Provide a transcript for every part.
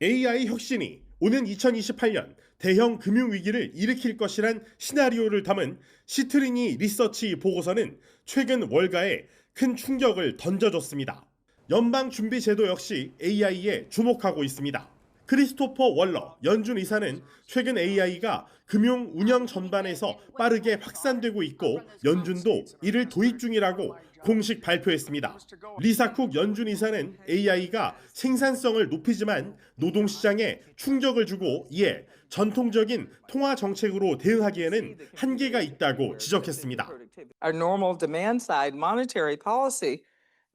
AI 혁신이 오는 2028년 대형 금융위기를 일으킬 것이란 시나리오를 담은 시트리니 리서치 보고서는 최근 월가에 큰 충격을 던져줬습니다. 연방준비제도 역시 AI에 주목하고 있습니다. 크리스토퍼 월러 연준 이사는 최근 AI가 금융 운영 전반에서 빠르게 확산되고 있고 연준도 이를 도입 중이라고 공식 발표했습니다. 리사쿡 연준 이사는 AI가 생산성을 높이지만 노동시장에 충격을 주고 이에 전통적인 통화 정책으로 대응하기에는 한계가 있다고 지적했습니다. Our normal demand side monetary policy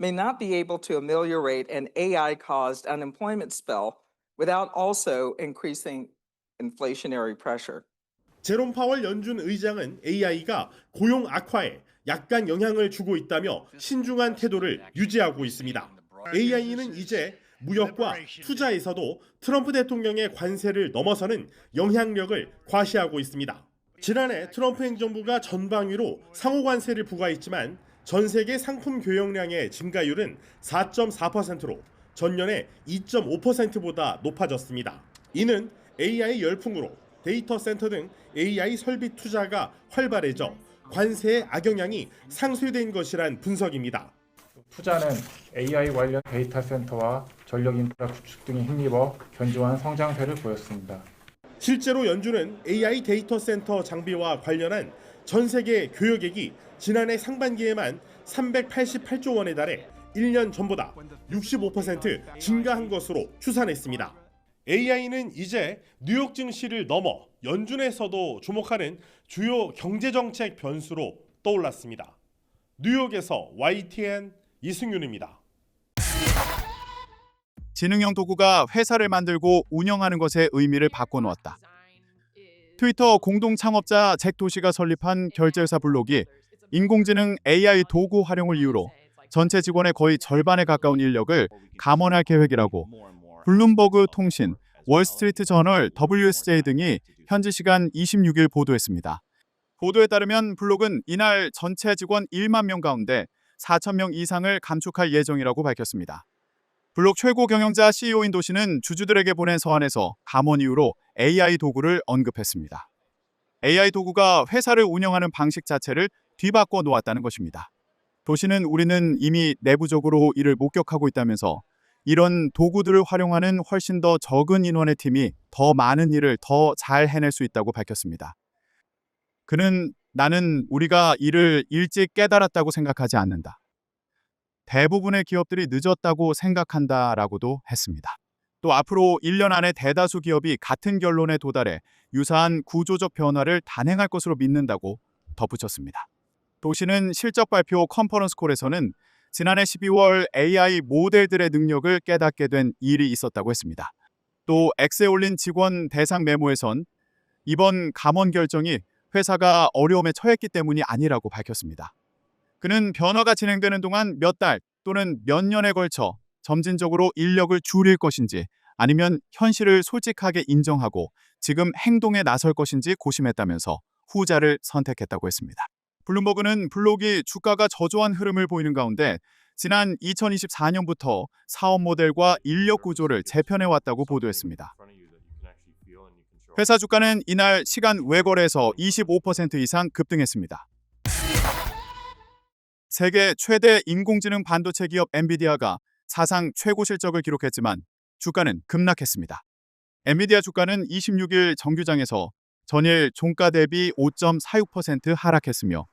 may not be able to ameliorate an AI-caused unemployment spell without also increasing inflationary pressure. 제롬 파월 연준 의장은 AI가 고용 악화에 약간 영향을 주고 있다며 신중한 태도를 유지하고 있습니다. AI는 이제 무역과 투자에서도 트럼프 대통령의 관세를 넘어서는 영향력을 과시하고 있습니다. 지난해 트럼프 행정부가 전방위로 상호 관세를 부과했지만 전 세계 상품 교역량의 증가율은 4.4%로 전년에 2.5%보다 높아졌습니다. 이는 AI 열풍으로 데이터 센터 등 AI 설비 투자가 활발해져 관세의 악영향이 상쇄된 것이란 분석입니다. 투자는 AI 관련 데이터 센터와 전력 인프라 구축 등에 힘입어 견조한 성장세를 보였습니다. 실제로 연준은 AI 데이터 센터 장비와 관련한 전 세계 교역액이 지난해 상반기에만 388조 원에 달해 1년 전보다 65% 증가한 것으로 추산했습니다. AI는 이제 뉴욕 증시를 넘어 연준에서도 주목하는 주요 경제정책 변수로 떠올랐습니다. 뉴욕에서 YTN 이승윤입니다. 지능형 도구가 회사를 만들고 운영하는 것의 의미를 바꿔놓았다. 트위터 공동 창업자 잭 도시가 설립한 결제회사 블록이 인공지능 AI 도구 활용을 이유로 전체 직원의 거의 절반에 가까운 인력을 감원할 계획이라고 블룸버그 통신, 월스트리트 저널, WSJ 등이 현지 시간 26일 보도했습니다. 보도에 따르면 블록은 이날 전체 직원 1만 명 가운데 4천 명 이상을 감축할 예정이라고 밝혔습니다. 블록 최고 경영자 CEO인 도시는 주주들에게 보낸 서한에서 감원 이유로 AI 도구를 언급했습니다. AI 도구가 회사를 운영하는 방식 자체를 뒤바꿔 놓았다는 것입니다. 도시는 우리는 이미 내부적으로 이를 목격하고 있다면서 이런 도구들을 활용하는 훨씬 더 적은 인원의 팀이 더 많은 일을 더 잘 해낼 수 있다고 밝혔습니다. 그는 나는 우리가 이를 일찍 깨달았다고 생각하지 않는다. 대부분의 기업들이 늦었다고 생각한다라고도 했습니다. 또 앞으로 1년 안에 대다수 기업이 같은 결론에 도달해 유사한 구조적 변화를 단행할 것으로 믿는다고 덧붙였습니다. 도시는 실적 발표 컨퍼런스 콜에서는 지난해 12월 AI 모델들의 능력을 깨닫게 된 일이 있었다고 했습니다. 또 X에 올린 직원 대상 메모에선 이번 감원 결정이 회사가 어려움에 처했기 때문이 아니라고 밝혔습니다. 그는 변화가 진행되는 동안 몇 달 또는 몇 년에 걸쳐 점진적으로 인력을 줄일 것인지 아니면 현실을 솔직하게 인정하고 지금 행동에 나설 것인지 고심했다면서 후자를 선택했다고 했습니다. 블룸버그는 블록이 주가가 저조한 흐름을 보이는 가운데 지난 2024년부터 사업 모델과 인력 구조를 재편해왔다고 보도했습니다. 회사 주가는 이날 시간 외거래에서 25% 이상 급등했습니다. 세계 최대 인공지능 반도체 기업 엔비디아가 사상 최고 실적을 기록했지만 주가는 급락했습니다. 엔비디아 주가는 26일 정규장에서 전일 종가 대비 5.46% 하락했으며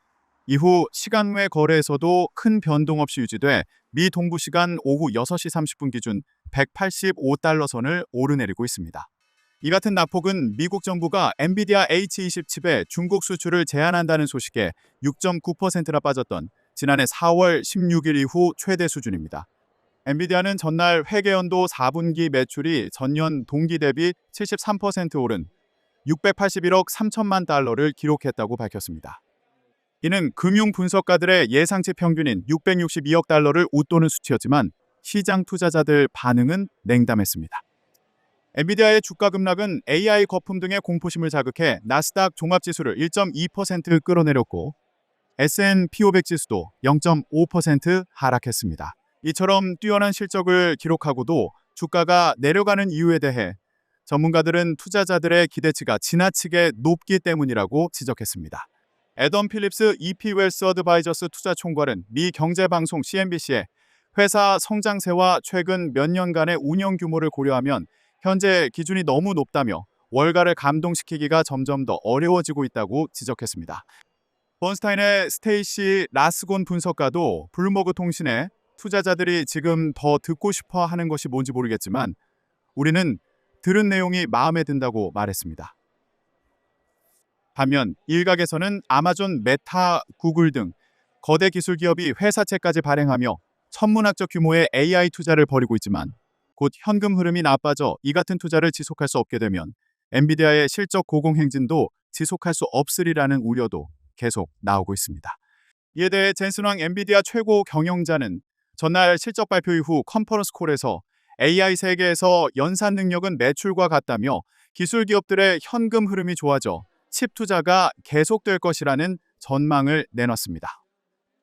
이후 시간 외 거래에서도 큰 변동 없이 유지돼 미 동부 시간 오후 6시 30분 기준 185달러 선을 오르내리고 있습니다. 이 같은 낙폭은 미국 정부가 엔비디아 H20 칩의 중국 수출을 제한한다는 소식에 6.9%나 빠졌던 지난해 4월 16일 이후 최대 수준입니다. 엔비디아는 전날 회계연도 4분기 매출이 전년 동기 대비 73% 오른 681억 3천만 달러를 기록했다고 밝혔습니다. 이는 금융 분석가들의 예상치 평균인 662억 달러를 웃도는 수치였지만 시장 투자자들 반응은 냉담했습니다. 엔비디아의 주가 급락은 AI 거품 등의 공포심을 자극해 나스닥 종합지수를 1.2% 끌어내렸고 S&P 500 지수도 0.5% 하락했습니다. 이처럼 뛰어난 실적을 기록하고도 주가가 내려가는 이유에 대해 전문가들은 투자자들의 기대치가 지나치게 높기 때문이라고 지적했습니다. 애덤 필립스 EP 웰스 어드바이저스 투자 총괄은 미 경제방송 CNBC에 회사 성장세와 최근 몇 년간의 운영 규모를 고려하면 현재 기준이 너무 높다며 월가를 감동시키기가 점점 더 어려워지고 있다고 지적했습니다. 번스타인의 스테이시 라스곤 분석가도 블룸버그 통신에 투자자들이 지금 더 듣고 싶어 하는 것이 뭔지 모르겠지만 우리는 들은 내용이 마음에 든다고 말했습니다. 반면 일각에서는 아마존, 메타, 구글 등 거대 기술 기업이 회사채까지 발행하며 천문학적 규모의 AI 투자를 벌이고 있지만 곧 현금 흐름이 나빠져 이 같은 투자를 지속할 수 없게 되면 엔비디아의 실적 고공행진도 지속할 수 없으리라는 우려도 계속 나오고 있습니다. 이에 대해 젠슨 황 엔비디아 최고 경영자는 전날 실적 발표 이후 컨퍼런스 콜에서 AI 세계에서 연산 능력은 매출과 같다며 기술 기업들의 현금 흐름이 좋아져 칩 투자가 계속될 것이라는 전망을 내놨습니다.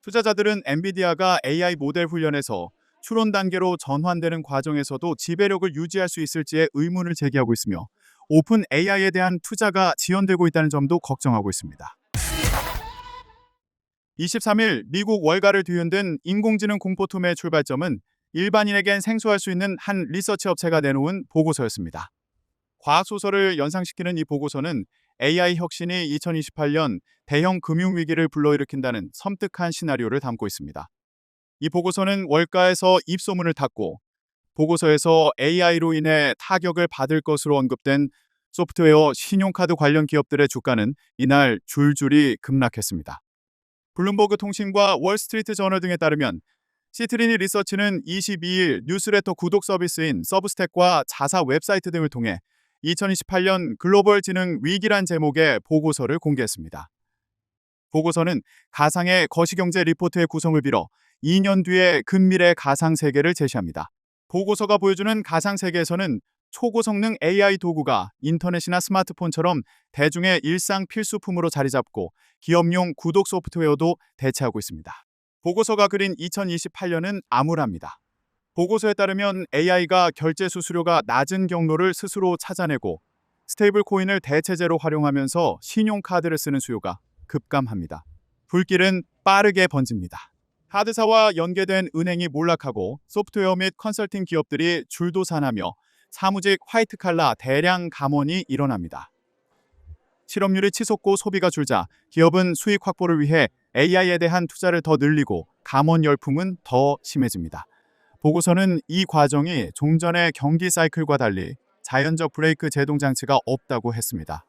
투자자들은 엔비디아가 AI 모델 훈련에서 추론 단계로 전환되는 과정에서도 지배력을 유지할 수 있을지에 의문을 제기하고 있으며 오픈 AI에 대한 투자가 지연되고 있다는 점도 걱정하고 있습니다. 23일 미국 월가를 뒤흔든 인공지능 공포투매의 출발점은 일반인에겐 생소할 수 있는 한 리서치 업체가 내놓은 보고서였습니다. 과학소설을 연상시키는 이 보고서는 AI 혁신이 2028년 대형 금융위기를 불러일으킨다는 섬뜩한 시나리오를 담고 있습니다. 이 보고서는 월가에서 입소문을 탔고 보고서에서 AI로 인해 타격을 받을 것으로 언급된 소프트웨어, 신용카드 관련 기업들의 주가는 이날 줄줄이 급락했습니다. 블룸버그 통신과 월스트리트 저널 등에 따르면 시트리니 리서치는 22일 뉴스레터 구독 서비스인 서브스택과 자사 웹사이트 등을 통해 2028년 글로벌 지능 위기란 제목의 보고서를 공개했습니다. 보고서는 가상의 거시경제 리포트의 구성을 빌어 2년 뒤의 근미래 가상세계를 제시합니다. 보고서가 보여주는 가상세계에서는 초고성능 AI 도구가 인터넷이나 스마트폰처럼 대중의 일상 필수품으로 자리 잡고 기업용 구독 소프트웨어도 대체하고 있습니다. 보고서가 그린 2028년은 암울합니다. 보고서에 따르면 AI가 결제 수수료가 낮은 경로를 스스로 찾아내고 스테이블 코인을 대체제로 활용하면서 신용카드를 쓰는 수요가 급감합니다. 불길은 빠르게 번집니다. 카드사와 연계된 은행이 몰락하고 소프트웨어 및 컨설팅 기업들이 줄도산하며 사무직 화이트칼라 대량 감원이 일어납니다. 실업률이 치솟고 소비가 줄자 기업은 수익 확보를 위해 AI에 대한 투자를 더 늘리고 감원 열풍은 더 심해집니다. 보고서는 이 과정이 종전의 경기 사이클과 달리 자연적 브레이크 제동 장치가 없다고 했습니다.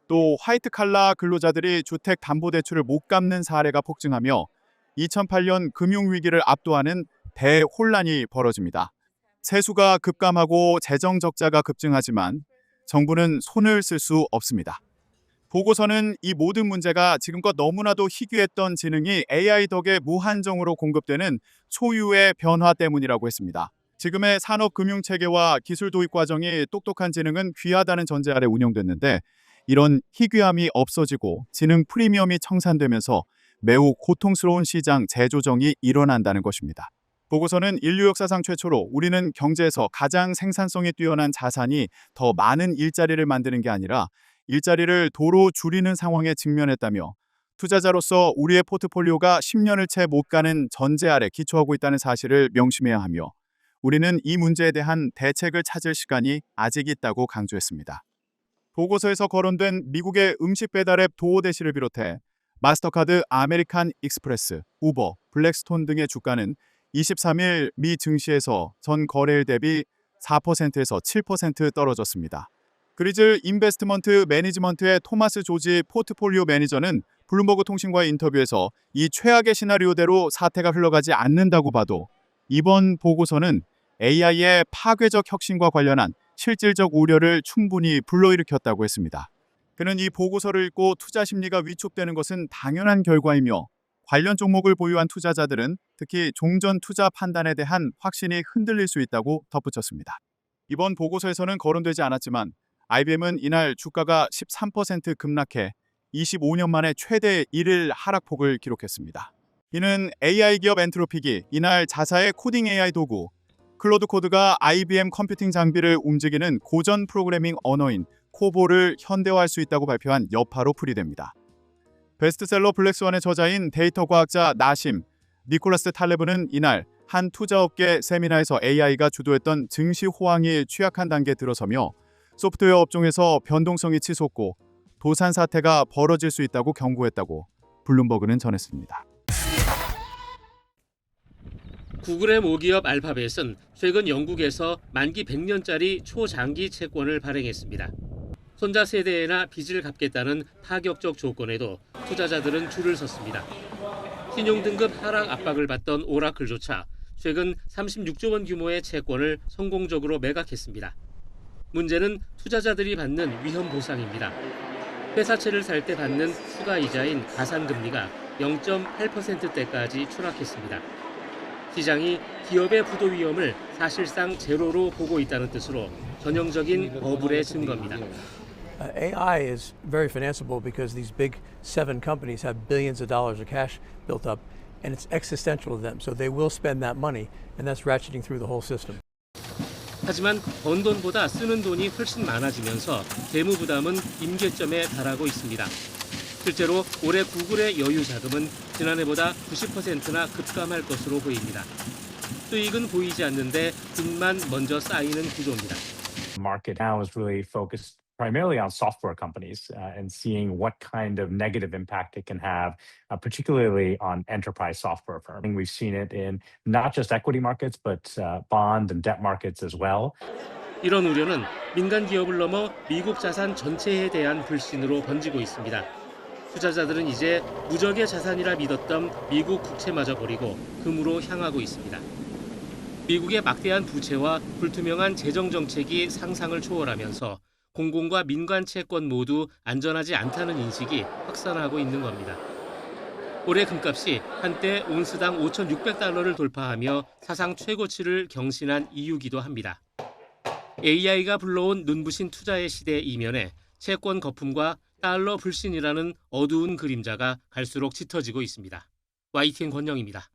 또 화이트칼라 근로자들이 주택담보대출을 못 갚는 사례가 폭증하며 2008년 금융위기를 압도하는 대혼란이 벌어집니다. 세수가 급감하고 재정 적자가 급증하지만 정부는 손을 쓸 수 없습니다. 보고서는 이 모든 문제가 지금껏 너무나도 희귀했던 지능이 AI 덕에 무한정으로 공급되는 초유의 변화 때문이라고 했습니다. 지금의 산업금융체계와 기술 도입 과정이 똑똑한 지능은 귀하다는 전제 아래 운영됐는데 이런 희귀함이 없어지고 지능 프리미엄이 청산되면서 매우 고통스러운 시장 재조정이 일어난다는 것입니다. 보고서는 인류 역사상 최초로 우리는 경제에서 가장 생산성이 뛰어난 자산이 더 많은 일자리를 만드는 게 아니라 일자리를 도로 줄이는 상황에 직면했다며 투자자로서 우리의 포트폴리오가 10년을 채 못 가는 전제 아래 기초하고 있다는 사실을 명심해야 하며 우리는 이 문제에 대한 대책을 찾을 시간이 아직 있다고 강조했습니다. 보고서에서 거론된 미국의 음식 배달앱 도어대시를 비롯해 마스터카드, 아메리칸 익스프레스, 우버, 블랙스톤 등의 주가는 23일 미 증시에서 전 거래일 대비 4%에서 7% 떨어졌습니다. 그리즐 인베스트먼트 매니지먼트의 토마스 조지 포트폴리오 매니저는 블룸버그 통신과의 인터뷰에서 이 최악의 시나리오대로 사태가 흘러가지 않는다고 봐도 이번 보고서는 AI의 파괴적 혁신과 관련한 실질적 우려를 충분히 불러일으켰다고 했습니다. 그는 이 보고서를 읽고 투자 심리가 위축되는 것은 당연한 결과이며 관련 종목을 보유한 투자자들은 특히 종전 투자 판단에 대한 확신이 흔들릴 수 있다고 덧붙였습니다. 이번 보고서에서는 거론되지 않았지만 IBM은 이날 주가가 13% 급락해 25년 만에 최대 1일 하락폭을 기록했습니다. 이는 AI 기업 엔트로픽이 이날 자사의 코딩 AI 도구 클로드 코드가 IBM 컴퓨팅 장비를 움직이는 고전 프로그래밍 언어인 코볼을 현대화할 수 있다고 발표한 여파로 풀이됩니다. 베스트셀러 블랙스완의 저자인 데이터 과학자 나심, 니콜라스 탈레브는 이날 한 투자업계 세미나에서 AI가 주도했던 증시 호황이 취약한 단계에 들어서며 소프트웨어 업종에서 변동성이 치솟고 도산 사태가 벌어질 수 있다고 경고했다고 블룸버그는 전했습니다. 구글의 모기업 알파벳은 최근 영국에서 만기 100년짜리 초장기 채권을 발행했습니다. 손자 세대에나 빚을 갚겠다는 파격적 조건에도 투자자들은 줄을 섰습니다. 신용등급 하락 압박을 받던 오라클조차 최근 36조 원 규모의 채권을 성공적으로 매각했습니다. 문제는 투자자들이 받는 위험 보상입니다. 회사채를 살 때 받는 추가 이자인 가산금리가 0.8%대까지 추락했습니다. 시장이 기업의 부도 위험을 사실상 제로로 보고 있다는 뜻으로 전형적인 버블의 증거입니다. AI is very financeable because these big 7 companies have billions of dollars of cash built up, and it's existential to them. So they will spend that money, and that's ratcheting through the whole system. 하지만 번 돈보다 쓰는 돈이 훨씬 많아지면서 재무 부담은 임계점에 달하고 있습니다. 실제로 올해 구글의 여유 자금은 지난해보다 90%나 급감할 것으로 보입니다. 수익은 보이지 않는데 빚만 먼저 쌓이는 구조입니다. Market now is really focused primarily on software companies and seeing what kind of negative impact it can have, particularly on enterprise software firms. We've seen it in not just equity markets, but bond and debt markets as well. 이런 우려는 민간 기업을 넘어 미국 자산 전체에 대한 불신으로 번지고 있습니다. 투자자들은 이제 무적의 자산이라 믿었던 미국 국채마저 버리고 금으로 향하고 있습니다. 미국의 막대한 부채와 불투명한 재정 정책이 상상을 초월하면서 공공과 민간 채권 모두 안전하지 않다는 인식이 확산하고 있는 겁니다. 올해 금값이 한때 온스당 5,600달러를 돌파하며 사상 최고치를 경신한 이유기도 합니다. AI가 불러온 눈부신 투자의 시대 이면에 채권 거품과 달러 불신이라는 어두운 그림자가 갈수록 짙어지고 있습니다. YTN 권영입니다.